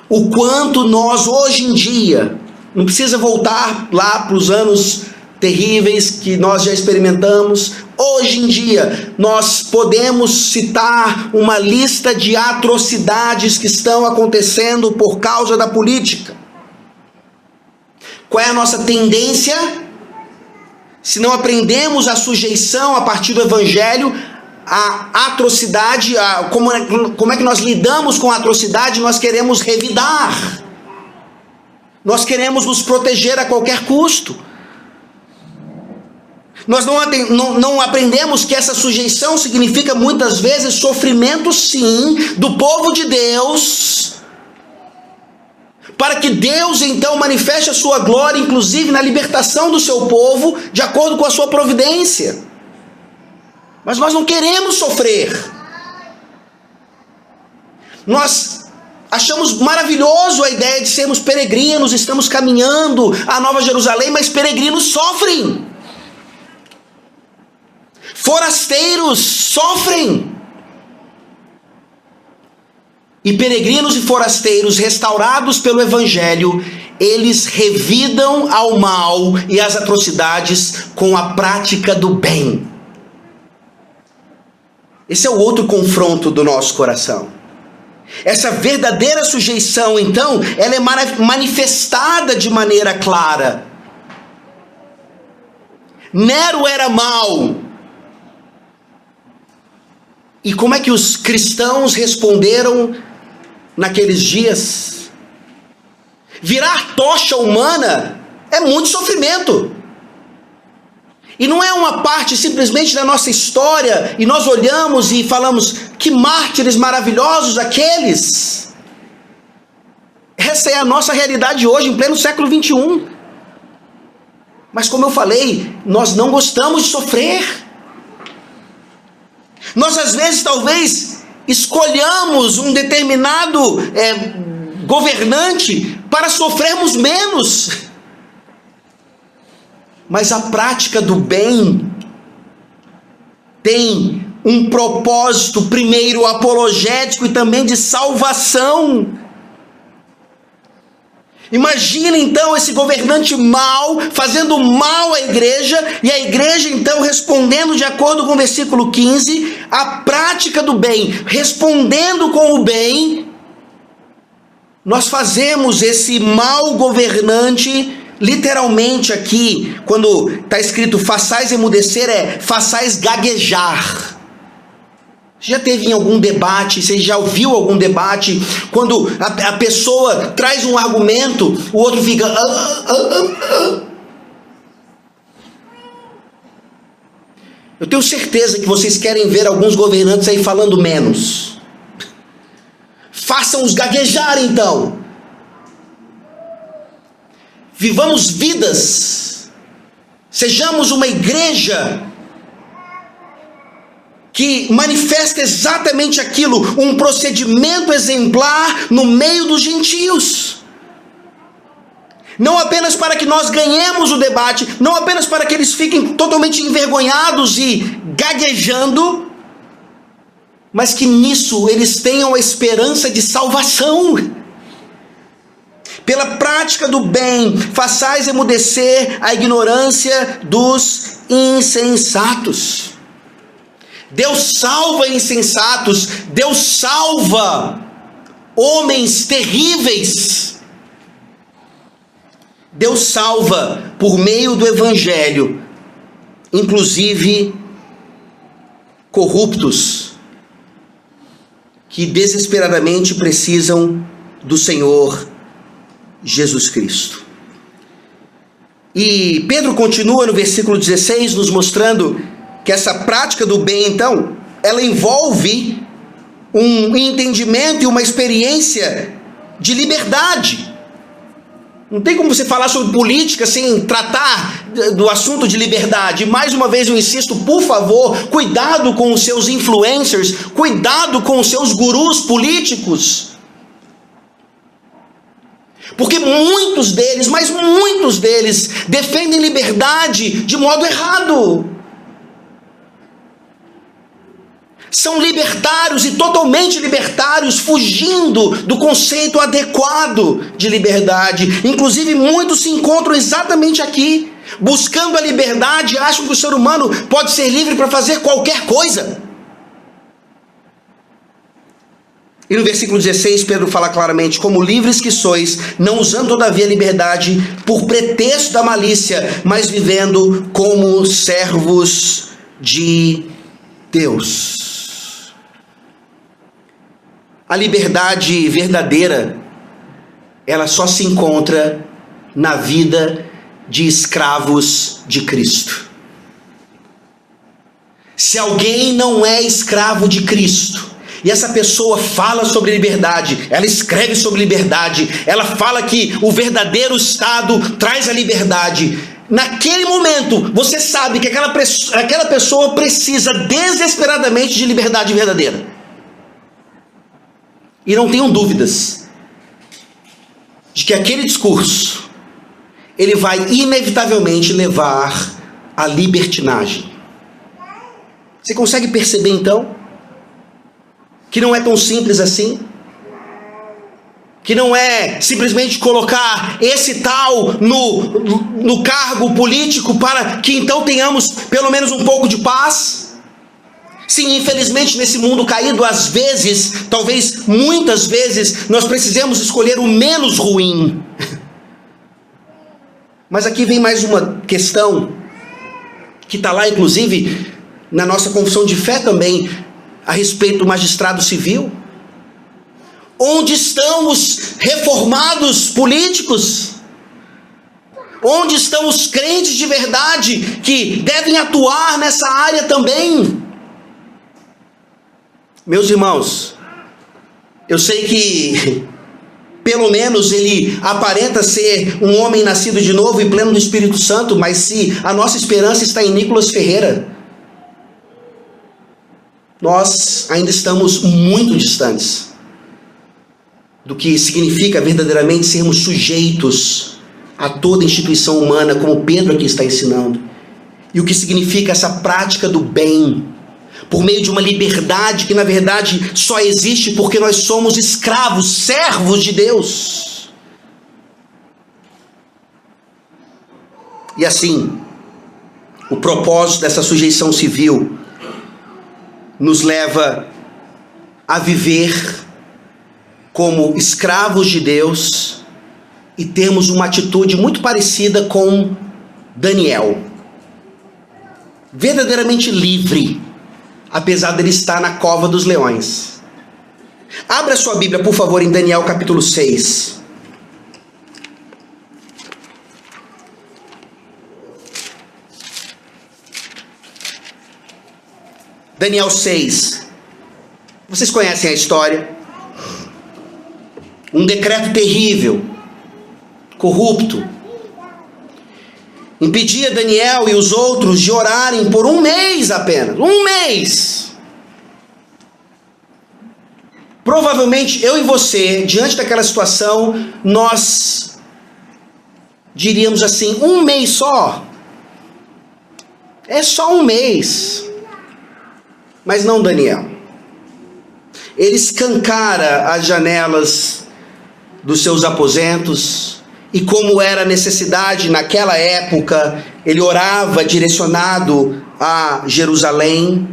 Speaker 2: o quanto nós hoje em dia, não precisa voltar lá para os anos terríveis que nós já experimentamos. Hoje em dia, nós podemos citar uma lista de atrocidades que estão acontecendo por causa da política. Qual é a nossa tendência? Se não aprendemos a sujeição a partir do Evangelho, a atrocidade, como é que nós lidamos com a atrocidade? Nós queremos revidar. Nós queremos nos proteger a qualquer custo. Nós não aprendemos que essa sujeição significa muitas vezes sofrimento, sim, do povo de Deus, para que Deus então manifeste a sua glória, inclusive na libertação do seu povo, de acordo com a sua providência. Mas nós não queremos sofrer. Nós achamos maravilhoso a ideia de sermos peregrinos, estamos caminhando à Nova Jerusalém, mas peregrinos sofrem. Forasteiros sofrem. E peregrinos e forasteiros restaurados pelo Evangelho, eles revidam ao mal e às atrocidades com a prática do bem. Esse é o outro confronto do nosso coração. Essa verdadeira sujeição, então, ela é manifestada de maneira clara. Nero era mau. E como é que os cristãos responderam naqueles dias? Virar tocha humana é muito sofrimento. E não é uma parte simplesmente da nossa história, e nós olhamos e falamos, que mártires maravilhosos aqueles. Essa é a nossa realidade hoje, em pleno século 21. Mas como eu falei, nós não gostamos de sofrer. Nós às vezes talvez escolhamos um determinado governante para sofrermos menos. Mas a prática do bem tem um propósito, primeiro apologético e também de salvação. Imagina então esse governante mau, fazendo mal à igreja, e a igreja então respondendo de acordo com o versículo 15, a prática do bem, respondendo com o bem. Nós fazemos esse mau governante, literalmente aqui, quando está escrito façais emudecer, façais gaguejar. Já teve em algum debate, você já ouviu algum debate, quando a pessoa traz um argumento, o outro fica... Eu tenho certeza que vocês querem ver alguns governantes aí falando menos. Façam-os gaguejar então. Vivamos vidas, sejamos uma igreja que manifesta exatamente aquilo, um procedimento exemplar no meio dos gentios. Não apenas para que nós ganhemos o debate, não apenas para que eles fiquem totalmente envergonhados e gaguejando, mas que nisso eles tenham a esperança de salvação. Pela prática do bem, façais emudecer a ignorância dos insensatos. Deus salva insensatos, Deus salva homens terríveis. Deus salva por meio do evangelho, inclusive corruptos, que desesperadamente precisam do Senhor Jesus Cristo. E Pedro continua no versículo 16 nos mostrando que essa prática do bem, então, ela envolve um entendimento e uma experiência de liberdade. Não tem como você falar sobre política sem tratar do assunto de liberdade. Mais uma vez eu insisto, por favor, cuidado com os seus influencers, cuidado com os seus gurus políticos. Porque muitos deles, mas muitos deles, defendem liberdade de modo errado. São libertários e totalmente libertários, fugindo do conceito adequado de liberdade. Inclusive, muitos se encontram exatamente aqui, buscando a liberdade, acham que o ser humano pode ser livre para fazer qualquer coisa. E no versículo 16, Pedro fala claramente: como livres que sois, não usando todavia a liberdade por pretexto da malícia, mas vivendo como servos de Deus. A liberdade verdadeira, ela só se encontra na vida de escravos de Cristo. Se alguém não é escravo de Cristo, e essa pessoa fala sobre liberdade, ela escreve sobre liberdade, ela fala que o verdadeiro Estado traz a liberdade, naquele momento você sabe que aquela pessoa precisa desesperadamente de liberdade verdadeira. E não tenham dúvidas de que aquele discurso, ele vai inevitavelmente levar à libertinagem. Você consegue perceber então que não é tão simples assim? Que não é simplesmente colocar esse tal no cargo político para que então tenhamos pelo menos um pouco de paz? Sim, infelizmente nesse mundo caído, às vezes, talvez muitas vezes, nós precisamos escolher o menos ruim. Mas aqui vem mais uma questão, que está lá inclusive na nossa confissão de fé também, a respeito do magistrado civil. Onde estão os reformados políticos? Onde estão os crentes de verdade que devem atuar nessa área também? Meus irmãos, eu sei que pelo menos ele aparenta ser um homem nascido de novo e pleno do Espírito Santo, mas se a nossa esperança está em Nicolas Ferreira, nós ainda estamos muito distantes do que significa verdadeiramente sermos sujeitos a toda instituição humana, como Pedro aqui está ensinando, e o que significa essa prática do bem, por meio de uma liberdade que na verdade só existe porque nós somos escravos, servos de Deus. E assim, o propósito dessa sujeição civil nos leva a viver como escravos de Deus e temos uma atitude muito parecida com Daniel, verdadeiramente livre, apesar dele estar na cova dos leões. Abra sua Bíblia, por favor, em Daniel capítulo 6. Daniel 6. Vocês conhecem a história? Um decreto terrível, corrupto, impedia Daniel e os outros de orarem por um mês apenas. Um mês! Provavelmente eu e você, diante daquela situação, nós diríamos assim: um mês só? É só um mês. Mas não Daniel. Ele escancara as janelas dos seus aposentos, e como era a necessidade naquela época, ele orava direcionado a Jerusalém,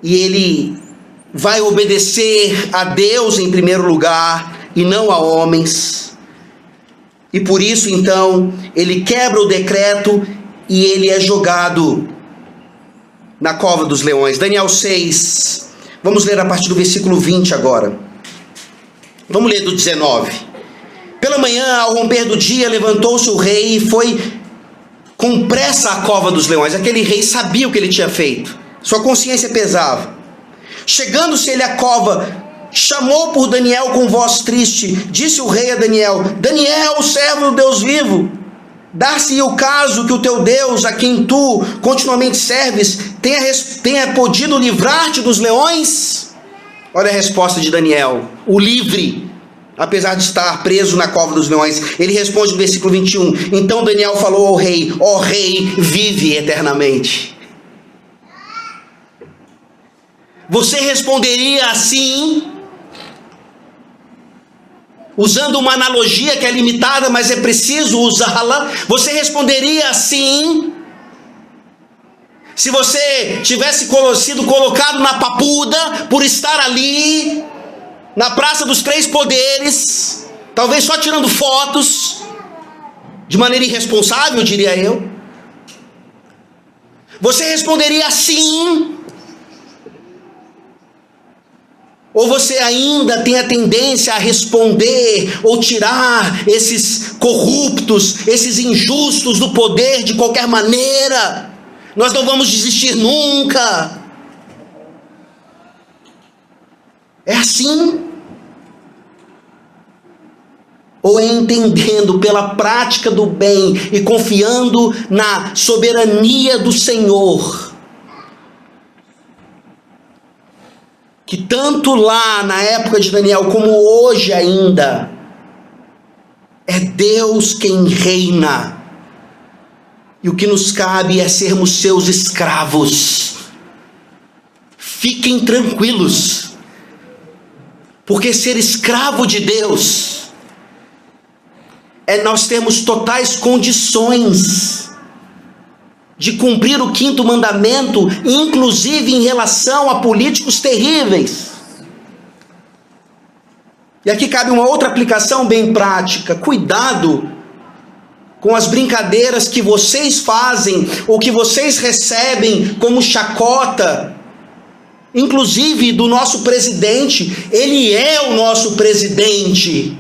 Speaker 2: e ele vai obedecer a Deus em primeiro lugar, e não a homens, e por isso então, ele quebra o decreto, e ele é jogado na cova dos leões. Daniel 6, vamos ler a partir do versículo 20 agora. Vamos ler do 19. Pela manhã, ao romper do dia, levantou-se o rei e foi com pressa à cova dos leões. Aquele rei sabia o que ele tinha feito. Sua consciência pesava. Chegando-se ele à cova, chamou por Daniel com voz triste. Disse o rei a Daniel: Daniel, servo do Deus vivo, dar-se-ia o caso que o teu Deus, a quem tu continuamente serves, tenha podido livrar-te dos leões? Olha a resposta de Daniel, o livre, apesar de estar preso na cova dos leões. Ele responde no versículo 21. Então Daniel falou ao rei: ó rei, vive eternamente. Você responderia assim, usando uma analogia que é limitada, mas é preciso usá-la. Você responderia assim, se você tivesse sido colocado na papuda por estar ali na Praça dos Três Poderes, talvez só tirando fotos, de maneira irresponsável, diria eu. Você responderia assim? Ou você ainda tem a tendência a responder ou tirar esses corruptos, esses injustos do poder de qualquer maneira? Nós não vamos desistir nunca. É assim? Ou é entendendo pela prática do bem e confiando na soberania do Senhor, que tanto lá na época de Daniel como hoje ainda, é Deus quem reina. E o que nos cabe é sermos seus escravos. Fiquem tranquilos, porque ser escravo de Deus é nós termos totais condições de cumprir o 5º mandamento, inclusive em relação a políticos terríveis. E aqui cabe uma outra aplicação bem prática. Cuidado com as brincadeiras que vocês fazem ou que vocês recebem como chacota, inclusive do nosso presidente. Ele é o nosso presidente.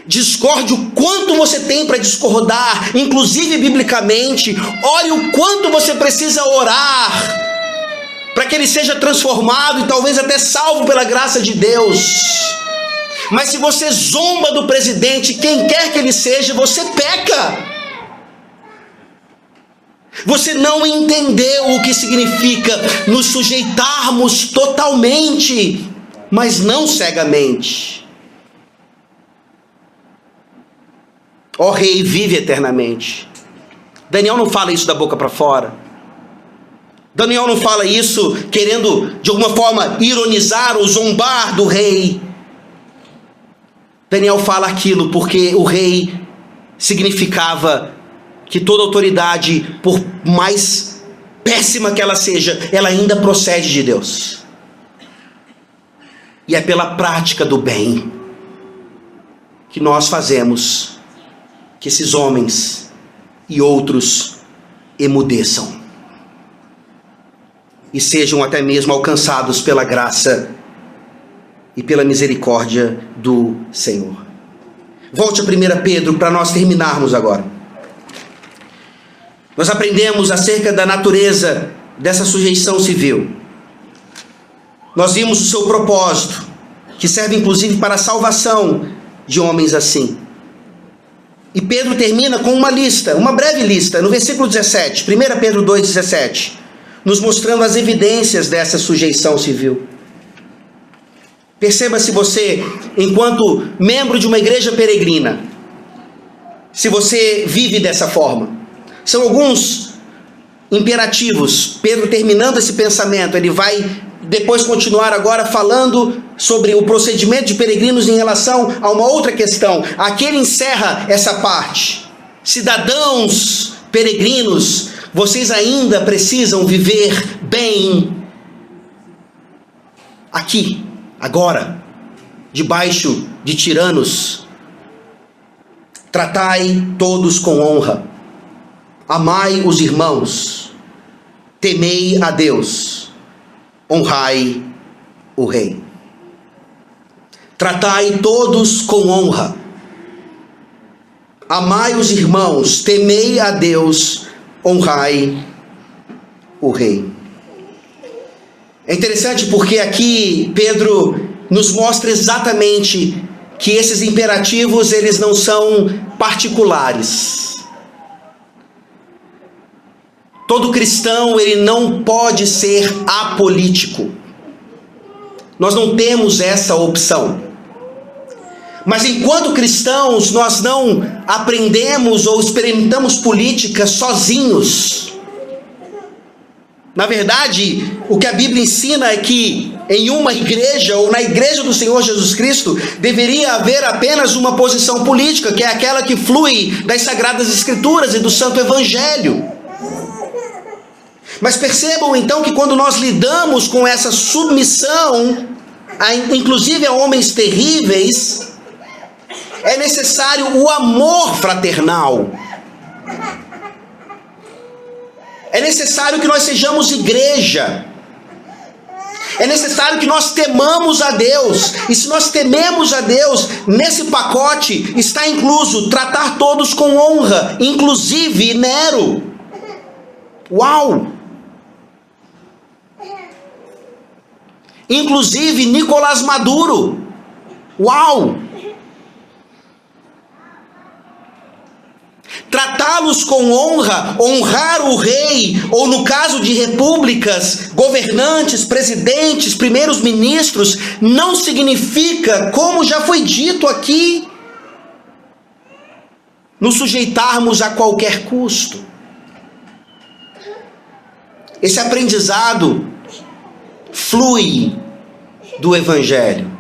Speaker 2: Discorde o quanto você tem para discordar, inclusive biblicamente. Ore o quanto você precisa orar para que ele seja transformado e talvez até salvo pela graça de Deus. Mas se você zomba do presidente, quem quer que ele seja, você peca. Você não entendeu o que significa nos sujeitarmos totalmente, mas não cegamente. Ó rei, vive eternamente. Daniel não fala isso da boca para fora. Daniel não fala isso querendo de alguma forma ironizar ou zombar do rei. Daniel fala aquilo porque o rei significava que toda autoridade, por mais péssima que ela seja, ela ainda procede de Deus. E é pela prática do bem que nós fazemos que esses homens e outros emudeçam. e sejam até mesmo alcançados pela graça e pela misericórdia do Senhor. Volte a 1 Pedro para nós terminarmos agora. Nós aprendemos acerca da natureza dessa sujeição civil. Nós vimos o seu propósito, que serve inclusive para a salvação de homens assim. E Pedro termina com uma lista, uma breve lista, no versículo 17, 1 Pedro 2,17, nos mostrando as evidências dessa sujeição civil. Perceba se você, enquanto membro de uma igreja peregrina, se você vive dessa forma. São alguns imperativos. Pedro, terminando esse pensamento, ele vai depois continuar agora falando sobre o procedimento de peregrinos em relação a uma outra questão. Aqui ele encerra essa parte. Cidadãos peregrinos, vocês ainda precisam viver bem aqui, agora, debaixo de tiranos. Tratai todos com honra. Amai os irmãos. Temei a Deus. Honrai o rei. Tratai todos com honra. Amai os irmãos. Temei a Deus. Honrai o rei. É interessante porque aqui Pedro nos mostra exatamente que esses imperativos, eles não são particulares. Todo cristão, ele não pode ser apolítico. Nós não temos essa opção. Mas enquanto cristãos, nós não aprendemos ou experimentamos política sozinhos. Na verdade, o que a Bíblia ensina é que em uma igreja, ou na igreja do Senhor Jesus Cristo, deveria haver apenas uma posição política, que é aquela que flui das Sagradas Escrituras e do Santo Evangelho. Mas percebam então que quando nós lidamos com essa submissão, inclusive a homens terríveis, é necessário o amor fraternal. É necessário que nós sejamos igreja. É necessário que nós temamos a Deus. E se nós tememos a Deus, nesse pacote está incluso tratar todos com honra, inclusive Nero. Uau! Inclusive Nicolás Maduro. Uau! Tratá-los com honra, honrar o rei, ou no caso de repúblicas, governantes, presidentes, primeiros ministros, não significa, como já foi dito aqui, nos sujeitarmos a qualquer custo. Esse aprendizado flui do Evangelho.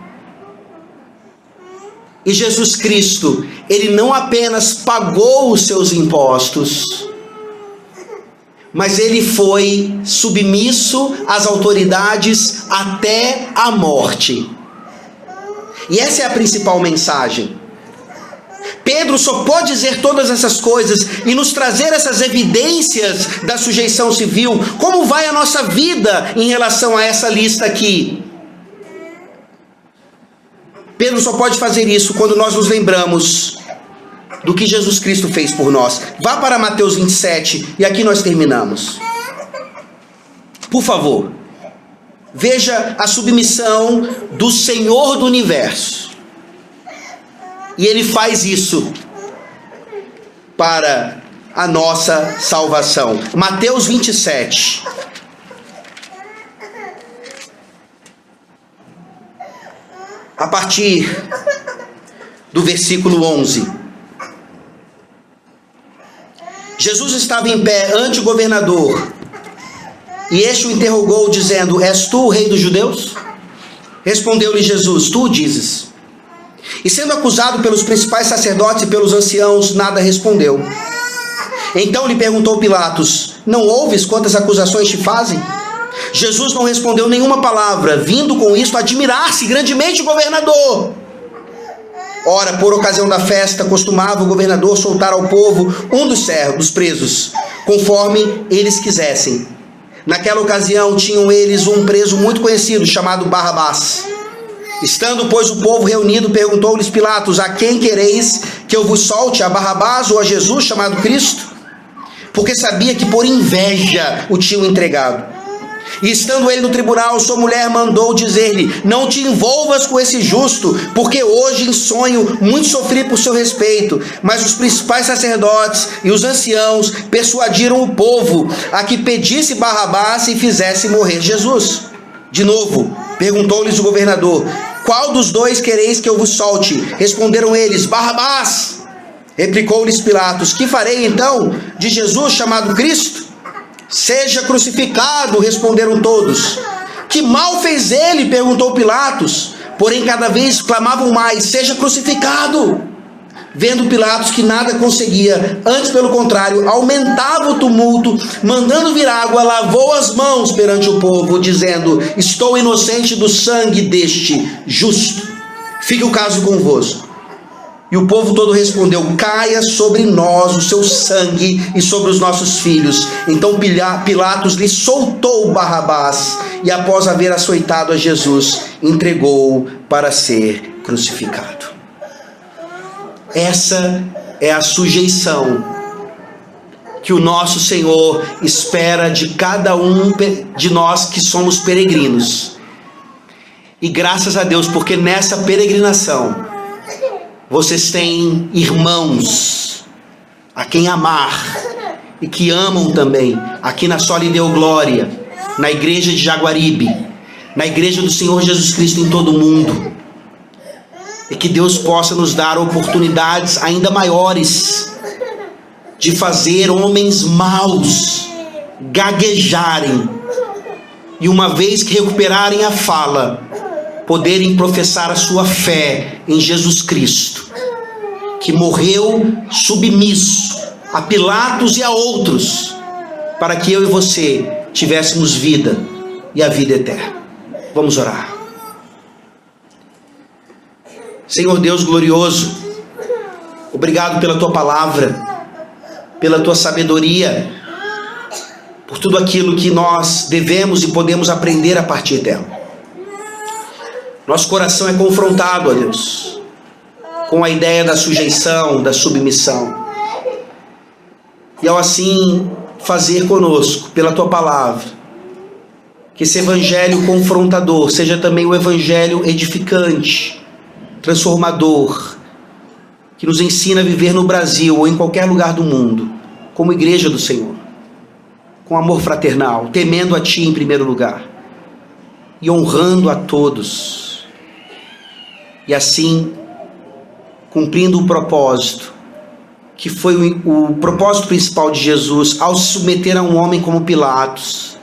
Speaker 2: E Jesus Cristo, ele não apenas pagou os seus impostos, mas ele foi submisso às autoridades até a morte. E essa é a principal mensagem. Pedro só pode dizer todas essas coisas e nos trazer essas evidências da sujeição civil. Como vai a nossa vida em relação a essa lista aqui? Pedro só pode fazer isso quando nós nos lembramos do que Jesus Cristo fez por nós. Vá para Mateus 27 e aqui nós terminamos. Por favor, veja a submissão do Senhor do Universo. E ele faz isso para a nossa salvação. Mateus 27. A partir do versículo 11. Jesus estava em pé ante o governador, e este o interrogou, dizendo: És tu o rei dos judeus? Respondeu-lhe Jesus: Tu dizes. E sendo acusado pelos principais sacerdotes e pelos anciãos, nada respondeu. Então lhe perguntou Pilatos: Não ouves quantas acusações te fazem? Jesus não respondeu nenhuma palavra, vindo com isso admirar-se grandemente o governador. Ora, por ocasião da festa, costumava o governador soltar ao povo um dos servos, dos presos, conforme eles quisessem. Naquela ocasião tinham eles um preso muito conhecido chamado Barrabás. Estando, pois, o povo reunido, perguntou-lhes Pilatos: a quem quereis que eu vos solte, a Barrabás ou a Jesus chamado Cristo? Porque sabia que por inveja o tinham entregado. E estando ele no tribunal, sua mulher mandou dizer-lhe: não te envolvas com esse justo, porque hoje em sonho muito sofri por seu respeito. Mas os principais sacerdotes e os anciãos persuadiram o povo a que pedisse Barrabás e fizesse morrer Jesus. De novo, perguntou-lhes o governador: qual dos dois quereis que eu vos solte? Responderam eles: Barrabás. Replicou-lhes Pilatos: que farei então de Jesus chamado Cristo? Seja crucificado, responderam todos. Que mal fez ele? Perguntou Pilatos. Porém cada vez clamavam mais: seja crucificado. Vendo Pilatos que nada conseguia, antes pelo contrário, aumentava o tumulto, mandando vir água, lavou as mãos perante o povo, dizendo: estou inocente do sangue deste justo. Fique o caso convosco. E o povo todo respondeu: caia sobre nós o seu sangue e sobre os nossos filhos. Então Pilatos lhe soltou Barrabás e, após haver açoitado a Jesus, entregou-o para ser crucificado. Essa é a sujeição que o nosso Senhor espera de cada um de nós que somos peregrinos. E graças a Deus, porque nessa peregrinação vocês têm irmãos a quem amar e que amam também. Aqui na Soli Deo Glória, na igreja de Jaguaribe, na igreja do Senhor Jesus Cristo em todo o mundo. E que Deus possa nos dar oportunidades ainda maiores de fazer homens maus gaguejarem e, uma vez que recuperarem a fala, poderem professar a sua fé em Jesus Cristo, que morreu submisso a Pilatos e a outros, para que eu e você tivéssemos vida e a vida eterna. Vamos orar. Senhor Deus glorioso, obrigado pela tua palavra, pela tua sabedoria, por tudo aquilo que nós devemos e podemos aprender a partir dela. Nosso coração é confrontado, ó Deus, com a ideia da sujeição, da submissão. E ao assim fazer conosco, pela tua palavra, que esse evangelho confrontador seja também o evangelho edificante, transformador, que nos ensina a viver no Brasil ou em qualquer lugar do mundo, como igreja do Senhor, com amor fraternal, temendo a Ti em primeiro lugar e honrando a todos, e assim cumprindo o propósito, que foi o propósito principal de Jesus ao se submeter a um homem como Pilatos,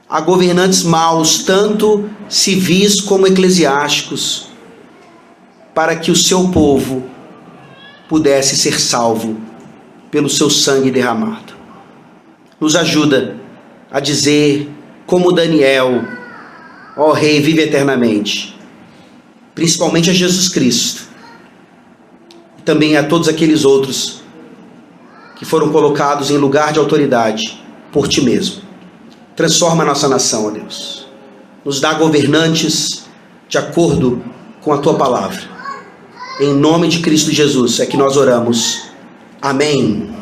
Speaker 2: a governantes maus, tanto civis como eclesiásticos, para que o seu povo pudesse ser salvo pelo seu sangue derramado. Nos ajuda a dizer, como Daniel: ó Rei, vive eternamente, principalmente a Jesus Cristo, e também a todos aqueles outros que foram colocados em lugar de autoridade por Ti mesmo. Transforma a nossa nação, ó Deus. Nos dá governantes de acordo com a Tua palavra. Em nome de Cristo Jesus é que nós oramos. Amém.